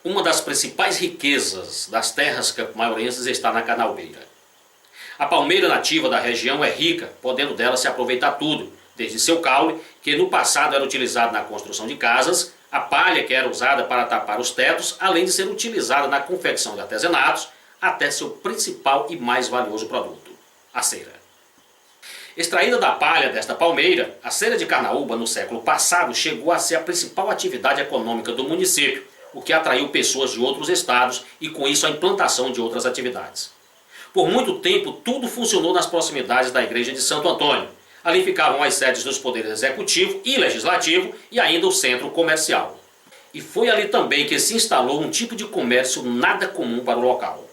Uma das principais riquezas das terras campo-maiorenses está na canaubeira. A palmeira nativa da região é rica, podendo dela se aproveitar tudo, desde seu caule, que no passado era utilizado na construção de casas, a palha que era usada para tapar os tetos, além de ser utilizada na confecção de artesanatos, até seu principal e mais valioso produto, a cera. Extraída da palha desta palmeira, a cera de carnaúba no século passado chegou a ser a principal atividade econômica do município, o que atraiu pessoas de outros estados e com isso a implantação de outras atividades. Por muito tempo tudo funcionou nas proximidades da igreja de Santo Antônio. Ali ficavam as sedes dos poderes executivo e legislativo e ainda o centro comercial. E foi ali também que se instalou um tipo de comércio nada comum para o local.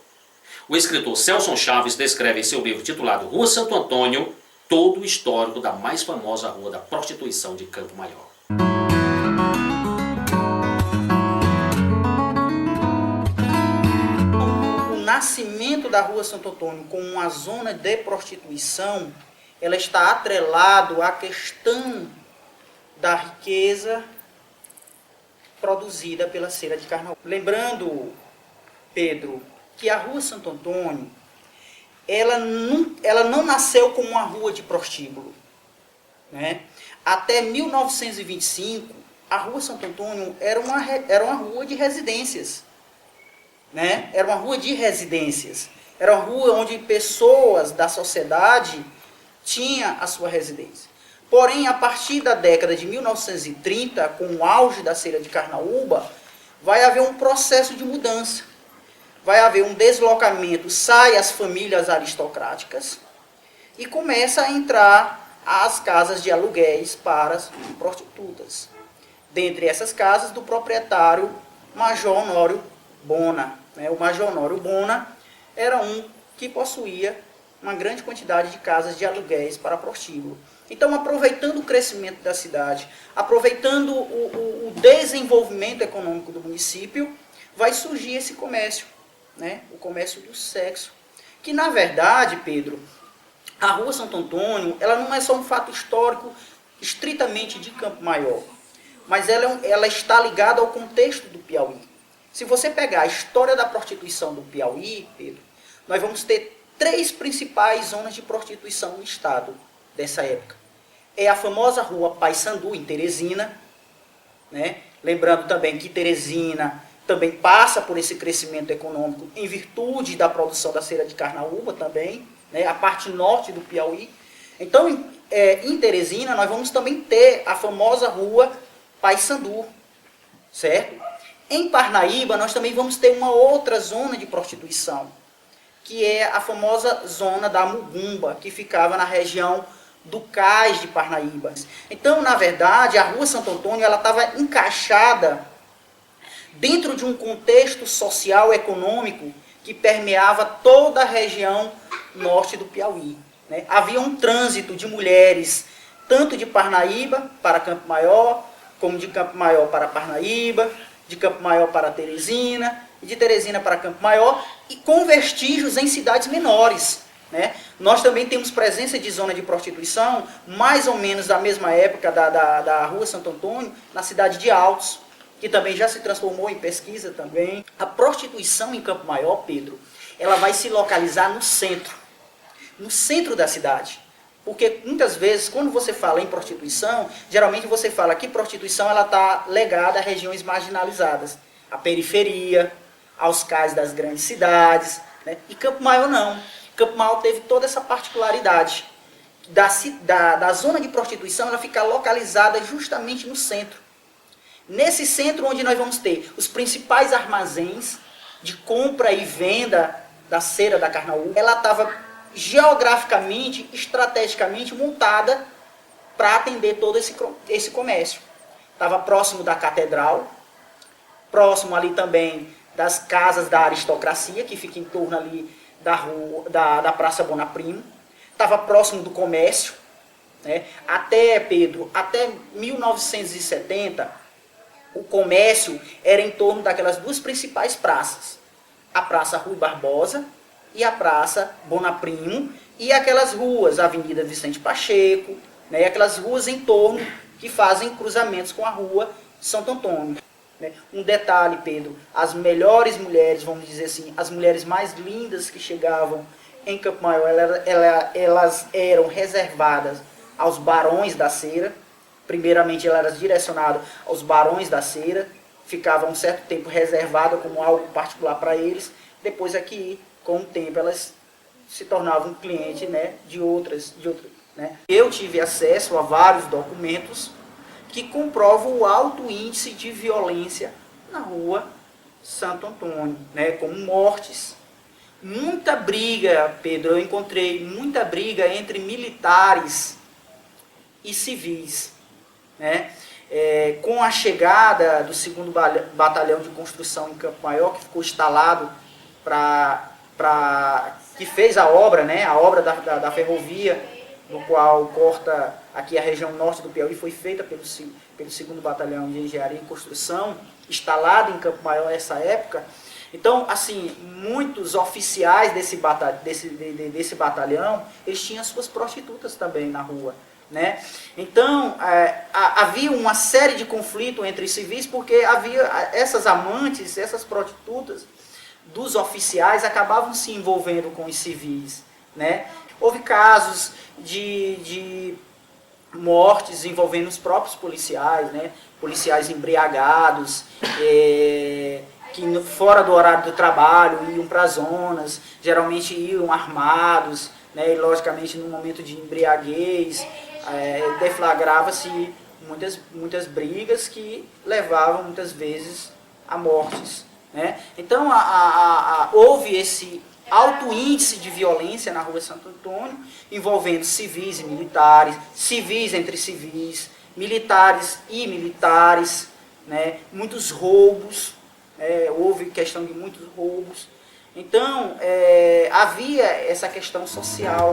O escritor Celson Chaves descreve em seu livro titulado Rua Santo Antônio todo o histórico da mais famosa rua da prostituição de Campo Maior. O nascimento da Rua Santo Antônio como uma zona de prostituição, ela está atrelado à questão da riqueza produzida pela cera de carnaúba. Lembrando, Pedro, que a Rua Santo Antônio, ela não nasceu como uma rua de prostíbulo, né? Até 1925, a Rua Santo Antônio era uma rua de residências, né? Era uma rua de residências. Era uma rua onde pessoas da sociedade tinham a sua residência. Porém, a partir da década de 1930, com o auge da cera de carnaúba, vai haver um processo de mudança. Vai haver um deslocamento, sai as famílias aristocráticas e começa a entrar as casas de aluguéis para as prostitutas. Dentre essas casas, do proprietário Major Honório Bona. O Major Honório Bona era um que possuía uma grande quantidade de casas de aluguéis para prostíbulo. Então, aproveitando o crescimento da cidade, aproveitando o desenvolvimento econômico do município, vai surgir esse comércio, né? O comércio do sexo. Que, na verdade, Pedro, a Rua Santo Antônio, ela não é só um fato histórico estritamente de Campo Maior, mas ela está ligada ao contexto do Piauí. Se você pegar a história da prostituição do Piauí, Pedro, nós vamos ter 3 principais zonas de prostituição no estado dessa época. É a famosa Rua Paissandu, em Teresina, né? Lembrando também que Teresina também passa por esse crescimento econômico em virtude da produção da cera de carnaúba também, né? A parte norte do Piauí. Então, em Teresina, nós vamos também ter a famosa Rua Paissandu, certo? Em Parnaíba, nós também vamos ter uma outra zona de prostituição, que é a famosa zona da Mugumba, que ficava na região do Cais de Parnaíba. Então, na verdade, a Rua Santo Antônio estava encaixada dentro de um contexto social, econômico, que permeava toda a região norte do Piauí, né? Havia um trânsito de mulheres, tanto de Parnaíba para Campo Maior, como de Campo Maior para Parnaíba, de Campo Maior para Teresina, e de Teresina para Campo Maior, e com vestígios em cidades menores, né? Nós também temos presença de zona de prostituição, mais ou menos da mesma época da Rua Santo Antônio, na cidade de Altos, que também já se transformou em pesquisa também. A prostituição em Campo Maior, Pedro, ela vai se localizar no centro da cidade. Porque muitas vezes, quando você fala em prostituição, geralmente você fala que prostituição está ligada a regiões marginalizadas, à periferia, aos cais das grandes cidades, né? E Campo Maior não. Campo Maior teve toda essa particularidade da zona de prostituição, ela fica localizada justamente no centro. Nesse centro onde nós vamos ter os principais armazéns de compra e venda da cera da carnaúba, ela estava geograficamente, estrategicamente montada para atender todo esse comércio. Estava próximo da catedral, próximo ali também das casas da aristocracia, que fica em torno ali da Praça Bonaprimo, estava próximo do comércio, né? Pedro, até 1970, o comércio era em torno daquelas 2 principais praças, a Praça Rui Barbosa e a Praça Bonaprimo, e aquelas ruas, a Avenida Vicente Pacheco, né? Aquelas ruas em torno que fazem cruzamentos com a Rua Santo Antônio. né? Um detalhe, Pedro, as melhores mulheres, vamos dizer assim, as mulheres mais lindas que chegavam em Campo Maior, elas eram reservadas aos barões da Cera. Primeiramente, elas eram direcionadas aos barões da Cera, ficavam um certo tempo reservadas como algo particular para eles. Depois aqui, com o tempo, elas se tornavam cliente, né, de outras, né? Eu tive acesso a vários documentos que comprovam o alto índice de violência na rua Santo Antônio, né, como mortes. Muita briga, Pedro, eu encontrei muita briga entre militares e civis, né? Com a chegada do 2º Batalhão de Construção em Campo Maior, que ficou instalado que fez a obra, né? A obra da ferrovia, no qual corta aqui a região norte do Piauí, foi feita pelo 2º Batalhão de Engenharia e Construção, instalado em Campo Maior nessa época. Então, assim, muitos oficiais desse batalhão, eles tinham suas prostitutas também na rua, né? Então, havia uma série de conflitos entre civis, porque havia essas amantes, essas prostitutas dos oficiais acabavam se envolvendo com os civis, né? Houve casos de mortes envolvendo os próprios policiais, né? Policiais embriagados, que fora do horário do trabalho iam para as zonas, geralmente iam armados, né? E logicamente no momento de embriaguez deflagrava-se muitas brigas que levavam muitas vezes a mortes, né? Então houve esse alto índice de violência na rua Santo Antônio, envolvendo civis e militares, civis entre civis, militares e militares, né? Muitos roubos, houve questão de muitos roubos. Então, havia essa questão social.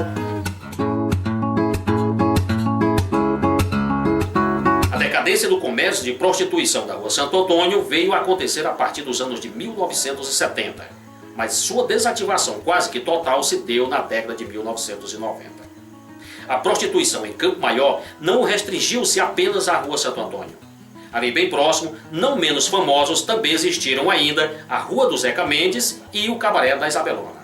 A decadência do comércio de prostituição da rua Santo Antônio veio a acontecer a partir dos anos de 1970, mas sua desativação quase que total se deu na década de 1990. A prostituição em Campo Maior não restringiu-se apenas à rua Santo Antônio. Ali bem próximo, não menos famosos, também existiram ainda a Rua do Zeca Mendes e o Cabaré da Isabelona.